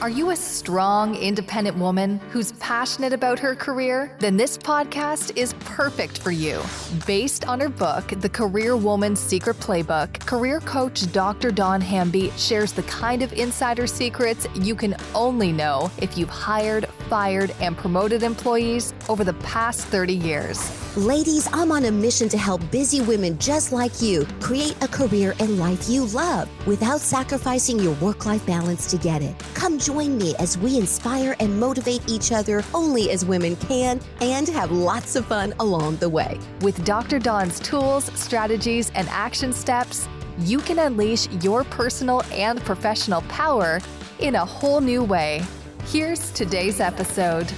Are you a strong, independent woman who's passionate about her career? Then this podcast is perfect for you. Based on her book, The Career Woman's Secret Playbook, career coach Dr. Dawn Hamby shares the kind of insider secrets you can only know if you've hired, fired, and promoted employees over the past 30 years. Ladies, I'm on a mission to help busy women just like you create a career and life you love without sacrificing your work-life balance to get it. Come join me as we inspire and motivate each other only as women can and have lots of fun along the way. With Dr. Dawn's tools, strategies, and action steps, you can unleash your personal and professional power in a whole new way. Here's today's episode.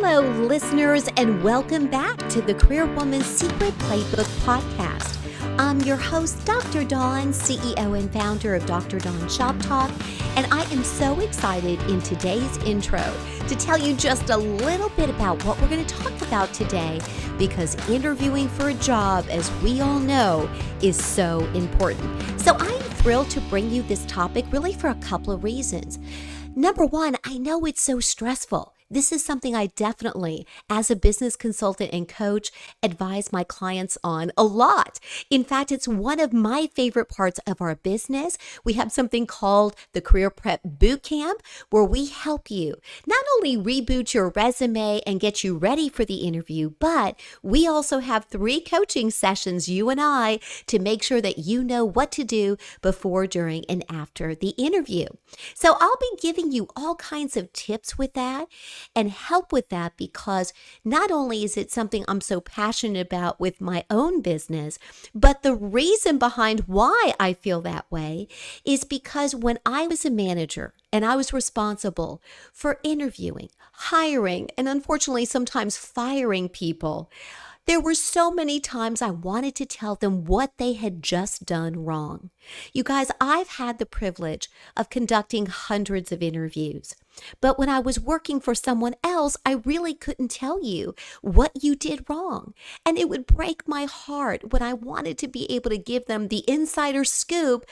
Hello, listeners, and welcome back to the Career Woman's Secret Playbook podcast. I'm your host, Dr. Dawn, CEO and founder of Dr. Dawn Shop Talk, and I am so excited in today's intro to tell you just a little bit about what we're going to talk about today, because interviewing for a job, as we all know, is so important. So I am thrilled to bring you this topic really for a couple of reasons. Number one, I know it's so stressful. This is something I definitely, as a business consultant and coach, advise my clients on a lot. In fact, it's one of my favorite parts of our business. We have something called the Career Prep Bootcamp, where we help you not only reboot your resume and get you ready for the interview, but we also have 3 coaching sessions, you and I, to make sure that you know what to do before, during, and after the interview. So I'll be giving you all kinds of tips with that and help with that, because not only is it something I'm so passionate about with my own business, but the reason behind why I feel that way is because when I was a manager and I was responsible for interviewing, hiring, and unfortunately sometimes firing people, there were so many times I wanted to tell them what they had just done wrong. You guys, I've had the privilege of conducting hundreds of interviews. But when I was working for someone else, I really couldn't tell you what you did wrong. And it would break my heart when I wanted to be able to give them the insider scoop,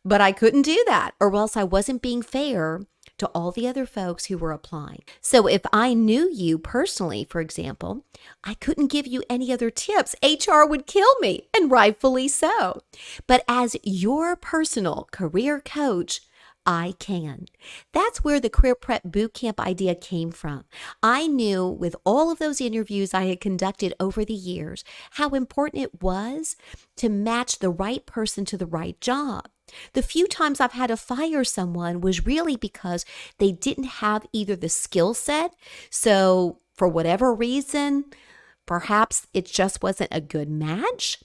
but I couldn't do that, or else I wasn't being fair to all the other folks who were applying. So if I knew you personally, for example, I couldn't give you any other tips. HR would kill me, and rightfully so. But as your personal career coach, I can. That's where the Career Prep Bootcamp idea came from. I knew with all of those interviews I had conducted over the years how important it was to match the right person to the right job. The few times I've had to fire someone was really because they didn't have either the skill set, so for whatever reason, perhaps it just wasn't a good match,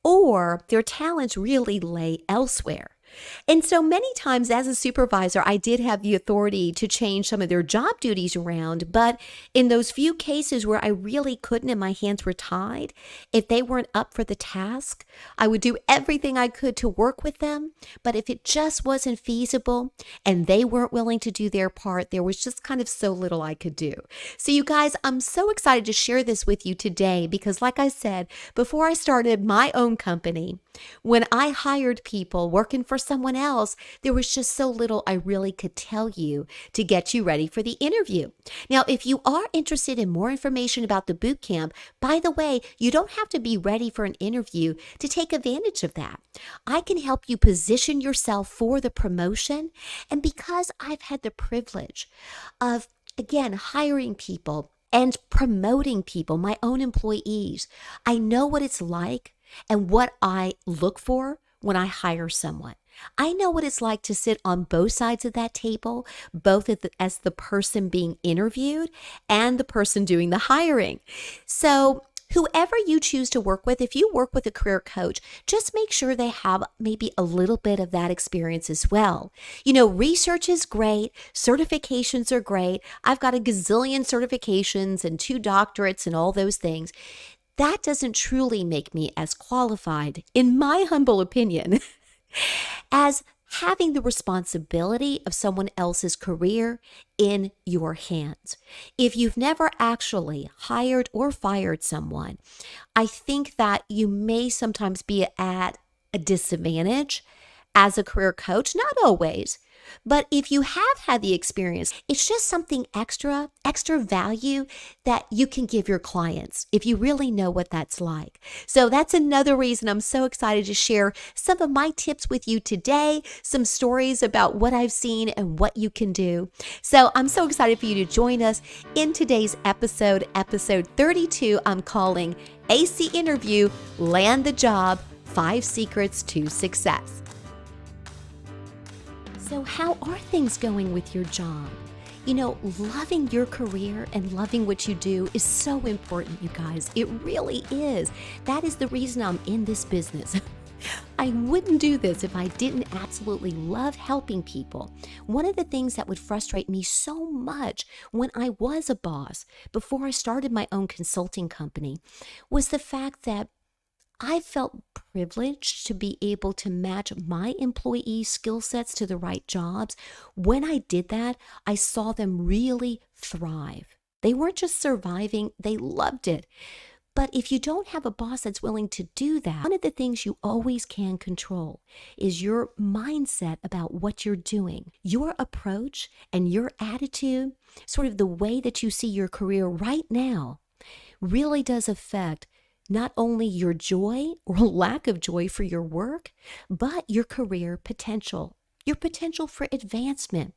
or their talents really lay elsewhere. And so many times as a supervisor, I did have the authority to change some of their job duties around. But in those few cases where I really couldn't and my hands were tied, if they weren't up for the task, I would do everything I could to work with them. But if it just wasn't feasible and they weren't willing to do their part, there was just kind of so little I could do. So you guys, I'm so excited to share this with you today because, like I said, before I started my own company, when I hired people working for someone else, there was just so little I really could tell you to get you ready for the interview. Now, if you are interested in more information about the boot camp, by the way, you don't have to be ready for an interview to take advantage of that. I can help you position yourself for the promotion. And because I've had the privilege of, again, hiring people and promoting people, my own employees, I know what it's like and what I look for when I hire someone. I know what it's like to sit on both sides of that table, both as the person being interviewed and the person doing the hiring. So whoever you choose to work with, if you work with a career coach, just make sure they have maybe a little bit of that experience as well. You know, research is great. Certifications are great. I've got a gazillion certifications and 2 doctorates and all those things. That doesn't truly make me as qualified, in my humble opinion, as having the responsibility of someone else's career in your hands. If you've never actually hired or fired someone, I think that you may sometimes be at a disadvantage as a career coach, not always. But if you have had the experience, it's just something extra value that you can give your clients if you really know what that's like. So that's another reason I'm so excited to share some of my tips with you today, some stories about what I've seen and what you can do. So I'm so excited for you to join us in today's episode 32. I'm calling AC Interview, Land the Job, 5 Secrets to Success. So how are things going with your job? You know, loving your career and loving what you do is so important, you guys. It really is. That is the reason I'm in this business. I wouldn't do this if I didn't absolutely love helping people. One of the things that would frustrate me so much when I was a boss, before I started my own consulting company, was the fact that I felt privileged to be able to match my employees' skill sets to the right jobs. When I did that, I saw them really thrive. They weren't just surviving, they loved it. But if you don't have a boss that's willing to do that, one of the things you always can control is your mindset about what you're doing. Your approach and your attitude, sort of the way that you see your career right now, really does affect not only your joy or lack of joy for your work, but your career potential, your potential for advancement.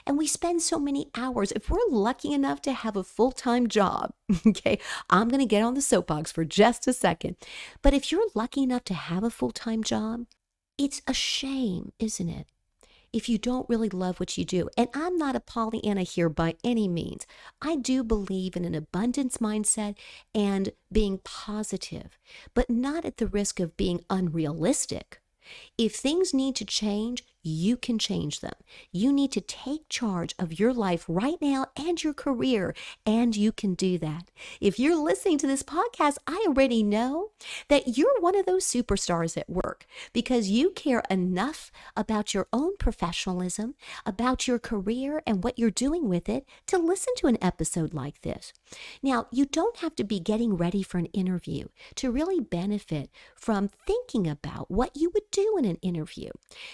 And we spend so many hours, if we're lucky enough to have a full-time job, okay, I'm going to get on the soapbox for just a second. But if you're lucky enough to have a full-time job, it's a shame, isn't it, if you don't really love what you do? And I'm not a Pollyanna here by any means. I do believe in an abundance mindset and being positive, but not at the risk of being unrealistic. If things need to change, you can change them. You need to take charge of your life right now and your career, and you can do that. If you're listening to this podcast, I already know that you're one of those superstars at work because you care enough about your own professionalism, about your career and what you're doing with it to listen to an episode like this. Now, you don't have to be getting ready for an interview to really benefit from thinking about what you would do in an interview.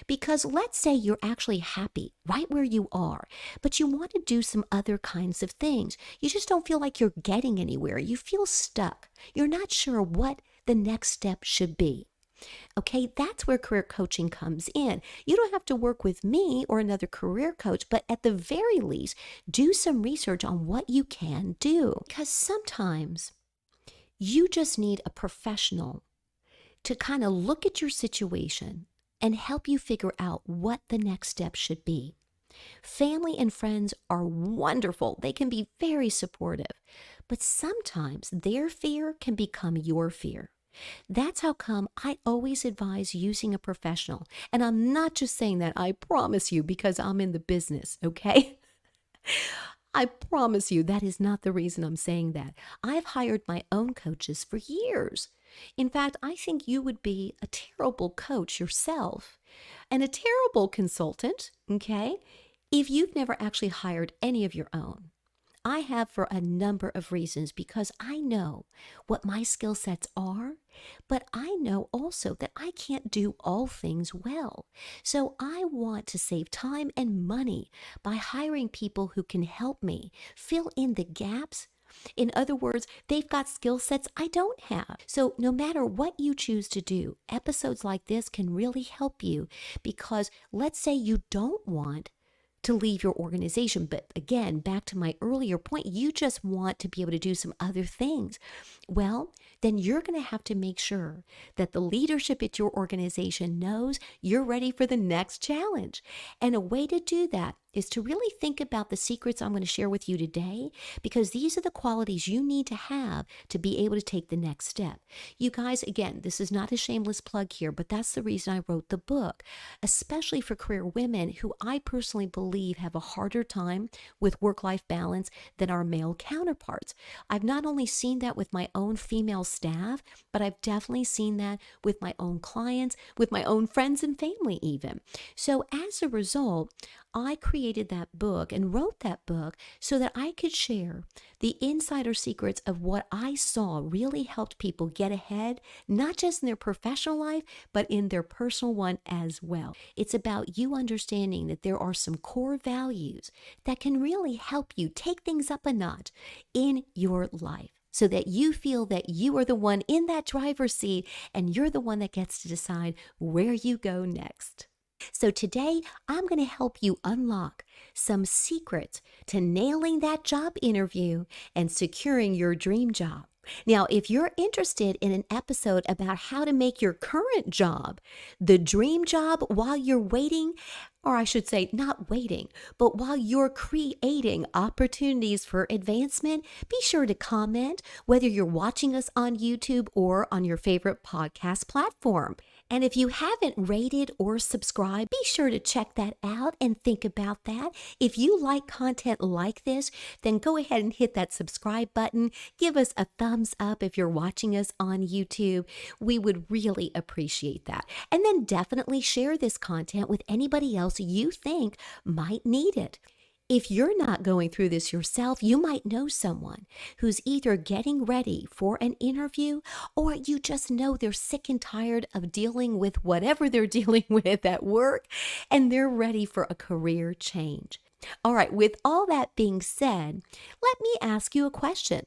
Because let's say you're actually happy right where you are, but you want to do some other kinds of things. You just don't feel like you're getting anywhere. You feel stuck. You're not sure what the next step should be. Okay, that's where career coaching comes in. You don't have to work with me or another career coach, but at the very least, do some research on what you can do. Because sometimes you just need a professional to kind of look at your situation and help you figure out what the next step should be. Family and friends are wonderful. They can be very supportive, but sometimes their fear can become your fear. That's how come I always advise using a professional. And I'm not just saying that, I promise you, because I'm in the business, okay? I promise you that is not the reason I'm saying that. I've hired my own coaches for years. In fact, I think you would be a terrible coach yourself and a terrible consultant, okay, if you've never actually hired any of your own. I have for a number of reasons, because I know what my skill sets are, but I know also that I can't do all things well. So I want to save time and money by hiring people who can help me fill in the gaps. In other words, they've got skill sets I don't have. So no matter what you choose to do, episodes like this can really help you, because let's say you don't want to leave your organization. But again, back to my earlier point, you just want to be able to do some other things. Well, then you're going to have to make sure that the leadership at your organization knows you're ready for the next challenge. And a way to do that is to really think about the secrets I'm going to share with you today, because these are the qualities you need to have to be able to take the next step. You guys, again, this is not a shameless plug here, but that's the reason I wrote the book, especially for career women who I personally believe believe, have a harder time with work-life balance than our male counterparts. I've not only seen that with my own female staff, but I've definitely seen that with my own clients, with my own friends and family even. So as a result, I created that book and wrote that book so that I could share the insider secrets of what I saw really helped people get ahead, not just in their professional life, but in their personal one as well. It's about you understanding that there are some core values that can really help you take things up a notch in your life, so that you feel that you are the one in that driver's seat and you're the one that gets to decide where you go next. So today, I'm going to help you unlock some secrets to nailing that job interview and securing your dream job. Now, if you're interested in an episode about how to make your current job the dream job while you're waiting, or I should say not waiting, but while you're creating opportunities for advancement, be sure to comment whether you're watching us on YouTube or on your favorite podcast platform. And if you haven't rated or subscribed, be sure to check that out and think about that. If you like content like this, then go ahead and hit that subscribe button. Give us a thumbs up if you're watching us on YouTube. We would really appreciate that. And then definitely share this content with anybody else you think might need it. If you're not going through this yourself, you might know someone who's either getting ready for an interview, or you just know they're sick and tired of dealing with whatever they're dealing with at work, and they're ready for a career change. All right, with all that being said, let me ask you a question.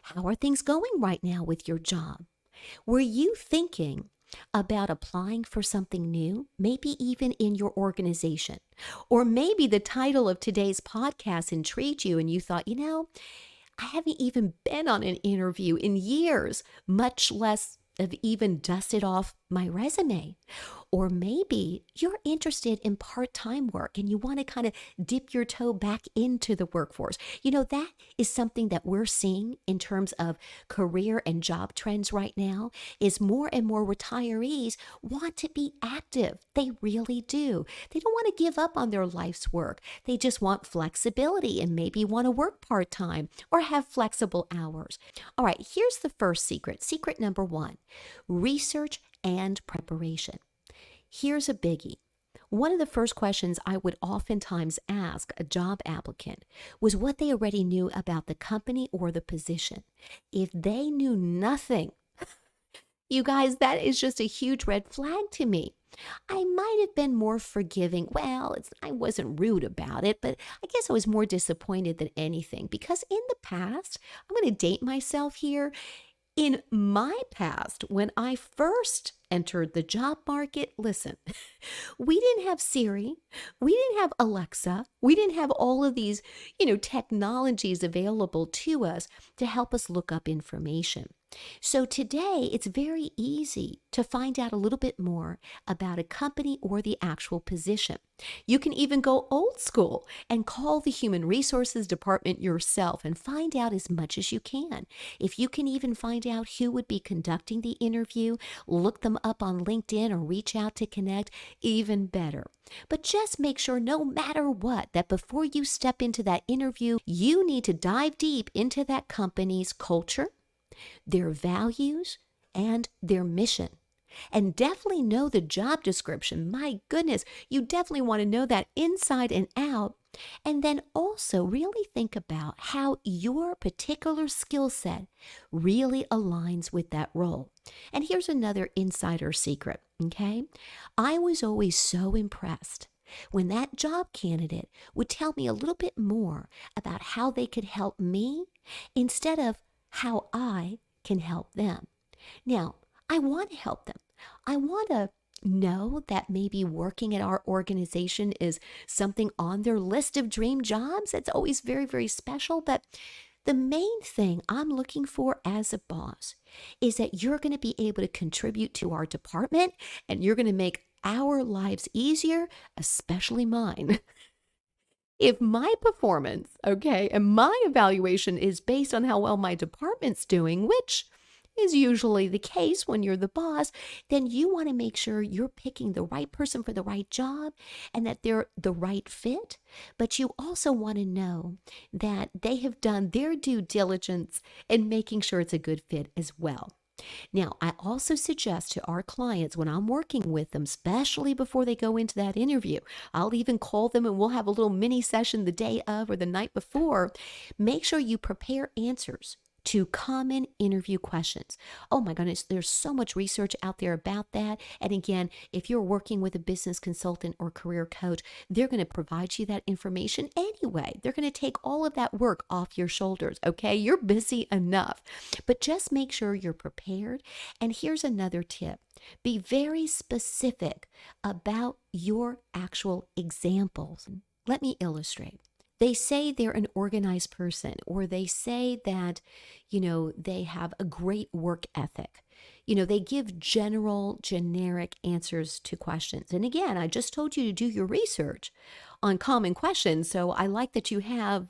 How are things going right now with your job? Were you thinking about applying for something new, maybe even in your organization? Or maybe the title of today's podcast intrigued you and you thought, I haven't even been on an interview in years, much less have even dusted off my resume. Or maybe you're interested in part-time work and you want to kind of dip your toe back into the workforce. That is something that we're seeing in terms of career and job trends right now, is more and more retirees want to be active. They really do. They don't want to give up on their life's work. They just want flexibility and maybe want to work part-time or have flexible hours. All right, here's the first secret. Secret number 1, research and preparation. Here's a biggie. One of the first questions I would oftentimes ask a job applicant was what they already knew about the company or the position. If they knew nothing, you guys, that is just a huge red flag to me. I might have been more forgiving. Well, I wasn't rude about it, but I guess I was more disappointed than anything, because in the past, I'm going to date myself here. In my past, when I first entered the job market, listen, we didn't have Siri, we didn't have Alexa, we didn't have all of these, technologies available to us to help us look up information. So today, it's very easy to find out a little bit more about a company or the actual position. You can even go old school and call the human resources department yourself and find out as much as you can. If you can even find out who would be conducting the interview, look them up on LinkedIn or reach out to connect, even better. But just make sure, no matter what, that before you step into that interview, you need to dive deep into that company's culture, their values, and their mission. And definitely know the job description. My goodness, you definitely want to know that inside and out. And then also really think about how your particular skill set really aligns with that role. And here's another insider secret, okay? I was always so impressed when that job candidate would tell me a little bit more about how they could help me instead of how I can help them. Now, I want to help them. I want to know that maybe working at our organization is something on their list of dream jobs. It's always very, very special. But the main thing I'm looking for as a boss is that you're going to be able to contribute to our department and you're going to make our lives easier, especially mine. If my performance, and my evaluation is based on how well my department's doing, which is usually the case when you're the boss, then you want to make sure you're picking the right person for the right job and that they're the right fit. But you also want to know that they have done their due diligence in making sure it's a good fit as well. Now, I also suggest to our clients when I'm working with them, especially before they go into that interview, I'll even call them and we'll have a little mini session the day of or the night before. Make sure you prepare answers to common interview questions. Oh my goodness, there's so much research out there about that. And again, if you're working with a business consultant or career coach, they're going to provide you that information anyway. They're going to take all of that work off your shoulders, okay? You're busy enough. But just make sure you're prepared. And here's another tip. Be very specific about your actual examples. Let me illustrate. They say they're an organized person, or they say that, they have a great work ethic. They give generic answers to questions. And again, I just told you to do your research on common questions. So I like that you have,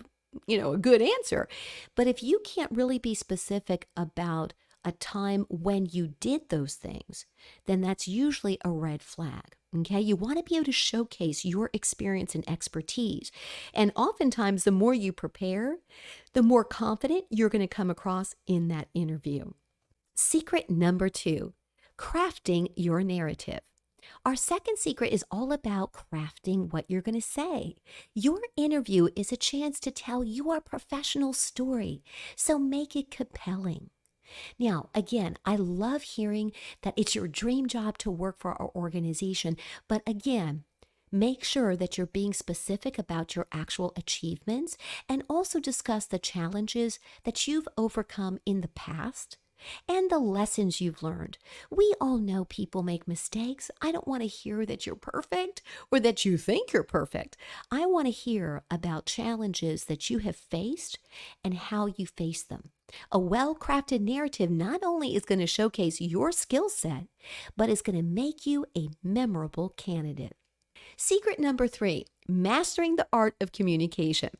a good answer. But if you can't really be specific about a time when you did those things, then that's usually a red flag. Okay, you want to be able to showcase your experience and expertise. And oftentimes, the more you prepare, the more confident you're going to come across in that interview. Secret number 2, crafting your narrative. Our second secret is all about crafting what you're going to say. Your interview is a chance to tell your professional story, so make it compelling. Now, again, I love hearing that it's your dream job to work for our organization, but again, make sure that you're being specific about your actual achievements and also discuss the challenges that you've overcome in the past and the lessons you've learned. We all know people make mistakes. I don't want to hear that you're perfect or that you think you're perfect. I want to hear about challenges that you have faced and how you face them. A well-crafted narrative not only is going to showcase your skill set, but it's going to make you a memorable candidate. Secret number 3, mastering the art of communication.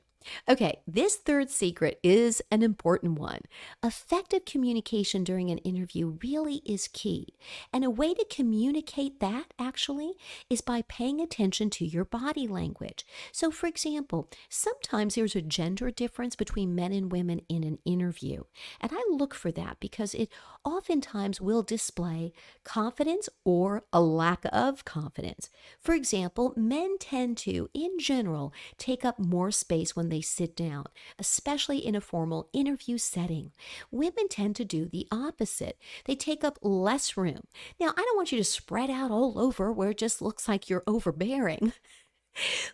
Okay, this third secret is an important one. Effective communication during an interview really is key. And a way to communicate that actually is by paying attention to your body language. So for example, sometimes there's a gender difference between men and women in an interview. And I look for that because it oftentimes will display confidence or a lack of confidence. For example, men tend to, in general, take up more space when they sit down, especially in a formal interview setting. Women tend to do the opposite. They take up less room. Now, I don't want you to spread out all over where it just looks like you're overbearing.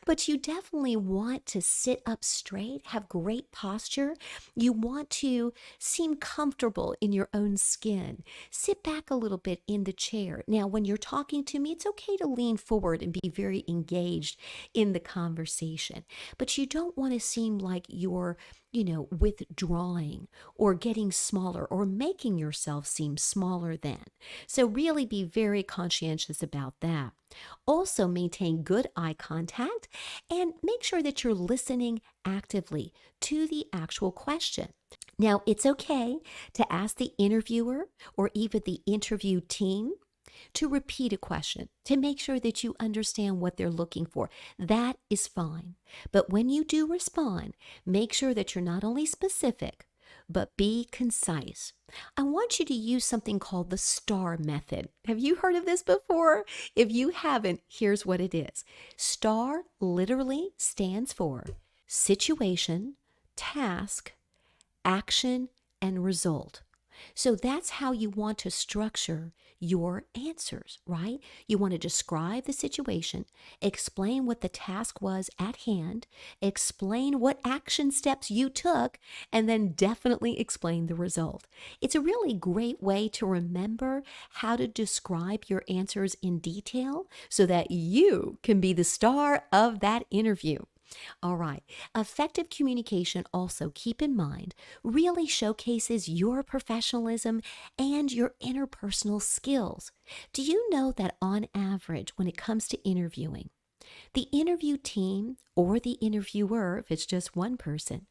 But you definitely want to sit up straight, have great posture. You want to seem comfortable in your own skin. Sit back a little bit in the chair. Now, when you're talking to me, it's okay to lean forward and be very engaged in the conversation. But you don't want to seem like you're withdrawing or getting smaller or making yourself seem smaller than. So really be very conscientious about that. Also maintain good eye contact and make sure that you're listening actively to the actual question. Now, it's okay to ask the interviewer or even the interview team to repeat a question to make sure that you understand what they're looking for. That is fine. But when you do respond, make sure that you're not only specific, but be concise. I want you to use something called the STAR method. Have you heard of this before? If you haven't, here's what it is. STAR literally stands for situation, task, action, and result. So that's how you want to structure your answers, right? You want to describe the situation, explain what the task was at hand, explain what action steps you took, and then definitely explain the result. It's a really great way to remember how to describe your answers in detail so that you can be the star of that interview. All right. Effective communication also, keep in mind, really showcases your professionalism and your interpersonal skills. Do you know that on average, when it comes to interviewing, The interview team or the interviewer, if it's just one person,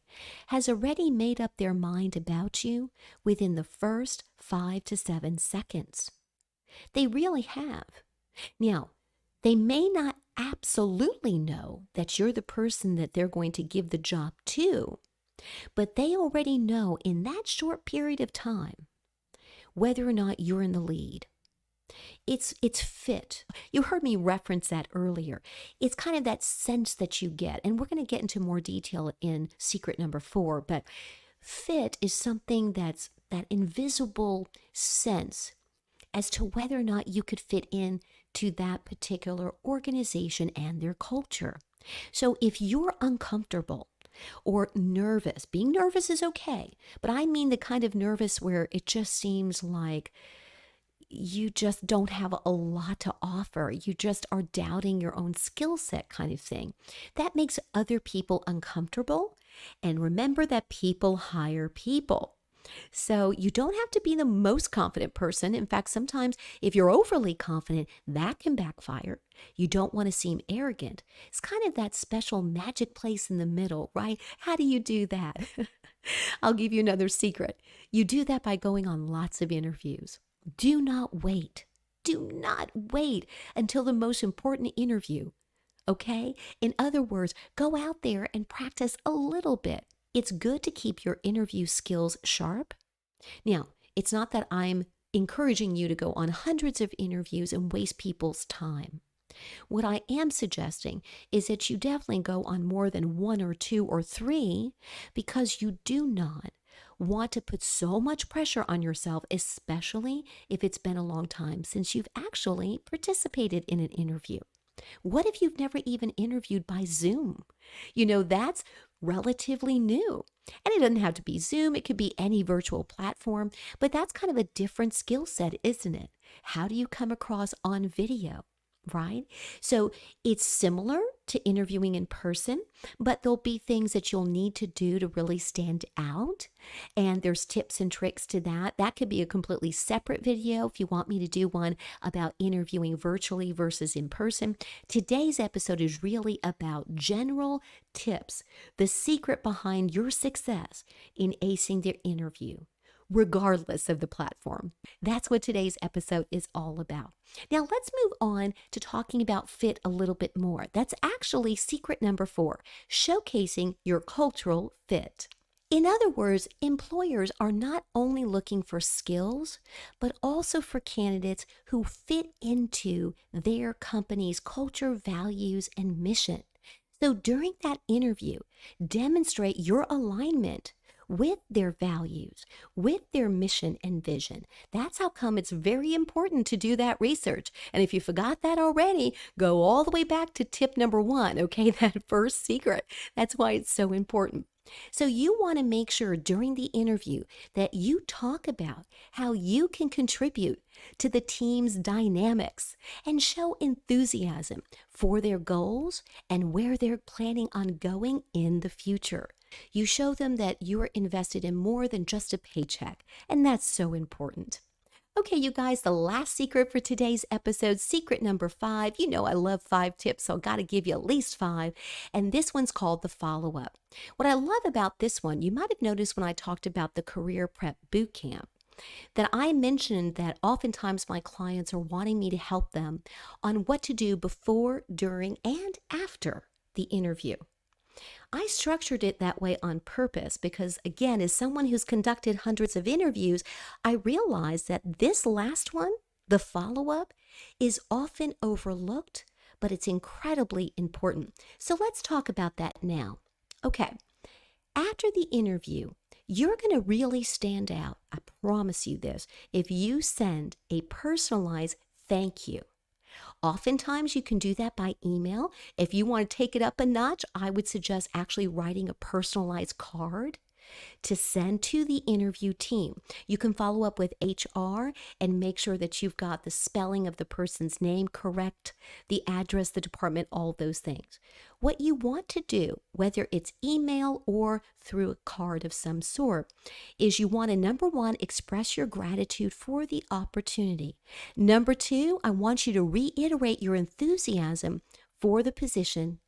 has already made up their mind about you within the first 5 to 7 seconds. They really have. Now, they may not absolutely know that you're the person that they're going to give the job to, but they already know in that short period of time whether or not you're in the lead. It's fit. You heard me reference that earlier. It's kind of that sense that you get, and we're going to get into more detail in secret number 4, but fit is something that's that invisible sense as to whether or not you could fit in to that particular organization and their culture. So if you're uncomfortable or nervous, being nervous is okay, but I mean the kind of nervous where it just seems like you just don't have a lot to offer. You just are doubting your own skill set kind of thing. That makes other people uncomfortable. And remember that people hire people. So you don't have to be the most confident person. In fact, sometimes if you're overly confident, that can backfire. You don't want to seem arrogant. It's kind of that special magic place in the middle, right? How do you do that? I'll give you another secret. You do that by going on lots of interviews. Do not wait. Do not wait until the most important interview, okay? In other words, go out there and practice a little bit. It's good to keep your interview skills sharp. Now, it's not that I'm encouraging you to go on hundreds of interviews and waste people's time. What I am suggesting is that you definitely go on more than 1 or 2 or 3 because you do not want to put so much pressure on yourself, especially if it's been a long time since you've actually participated in an interview. What if you've never even interviewed by Zoom? That's relatively new. And it doesn't have to be Zoom. It could be any virtual platform, but that's kind of a different skill set, isn't it? How do you come across on video? Right? So it's similar to interviewing in person, but there'll be things that you'll need to do to really stand out. And there's tips and tricks to that. That could be a completely separate video if you want me to do one about interviewing virtually versus in person. Today's episode is really about general tips, the secret behind your success in acing the interview, regardless of the platform. That's what today's episode is all about. Now let's move on to talking about fit a little bit more. That's actually secret number 4, showcasing your cultural fit. In other words, employers are not only looking for skills, but also for candidates who fit into their company's culture, values, and mission. So during that interview, demonstrate your alignment with their values, with their mission and vision. That's how come it's very important to do that research. And if you forgot that already, go all the way back to tip number 1, okay? That first secret. That's why it's so important. So you want to make sure during the interview that you talk about how you can contribute to the team's dynamics and show enthusiasm for their goals and where they're planning on going in the future. You show them that you are invested in more than just a paycheck, and that's so important. Okay, you guys, the last secret for today's episode, secret number 5. I love 5 tips, so I've got to give you at least 5. And this one's called the follow-up. What I love about this one, you might have noticed when I talked about the career prep boot camp, that I mentioned that oftentimes my clients are wanting me to help them on what to do before, during, and after the interview. I structured it that way on purpose because, again, as someone who's conducted hundreds of interviews, I realized that this last one, the follow-up, is often overlooked, but it's incredibly important. So let's talk about that now. Okay, after the interview, you're going to really stand out. I promise you this, if you send a personalized thank you. Oftentimes you can do that by email. If you want to take it up a notch, I would suggest actually writing a personalized card to send to the interview team. You can follow up with HR and make sure that you've got the spelling of the person's name correct, the address, the department, all those things. What you want to do, whether it's email or through a card of some sort, is you want to, number 1, express your gratitude for the opportunity. Number 2, I want you to reiterate your enthusiasm for the position.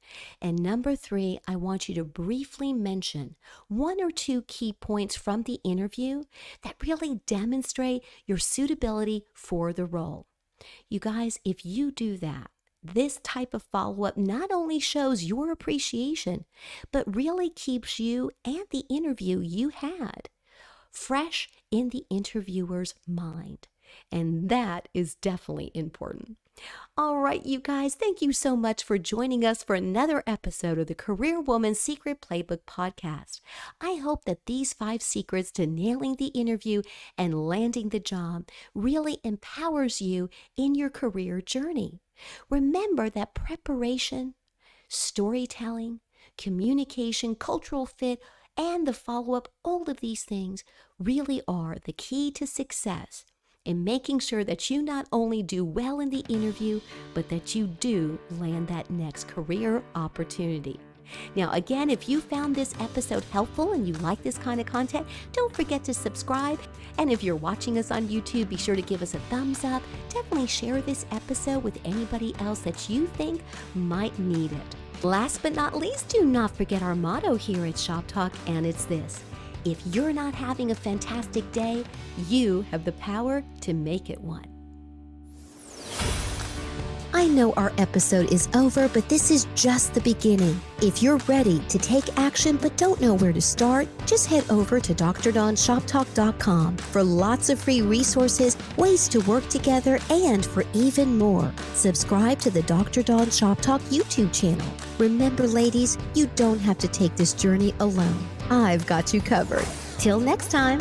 And number 3, I want you to briefly mention 1 or 2 key points from the interview that really demonstrate your suitability for the role. You guys, if you do that, this type of follow-up not only shows your appreciation, but really keeps you and the interview you had fresh in the interviewer's mind. And that is definitely important. All right, you guys, thank you so much for joining us for another episode of the Career Woman Secret Playbook podcast. I hope that these 5 secrets to nailing the interview and landing the job really empowers you in your career journey. Remember that preparation, storytelling, communication, cultural fit, and the follow-up, all of these things really are the key to success in making sure that you not only do well in the interview, but that you do land that next career opportunity. Now, again, if you found this episode helpful and you like this kind of content, don't forget to subscribe. And if you're watching us on YouTube, be sure to give us a thumbs up. Definitely share this episode with anybody else that you think might need it. Last but not least, do not forget our motto here at Shop Talk, and it's this: if you're not having a fantastic day, you have the power to make it one. I know our episode is over, but this is just the beginning. If you're ready to take action but don't know where to start, just head over to drdonshoptalk.com for lots of free resources, ways to work together, and for even more. Subscribe to the Dr. Dawn Shop Talk YouTube channel. Remember, ladies, you don't have to take this journey alone. I've got you covered. Till next time.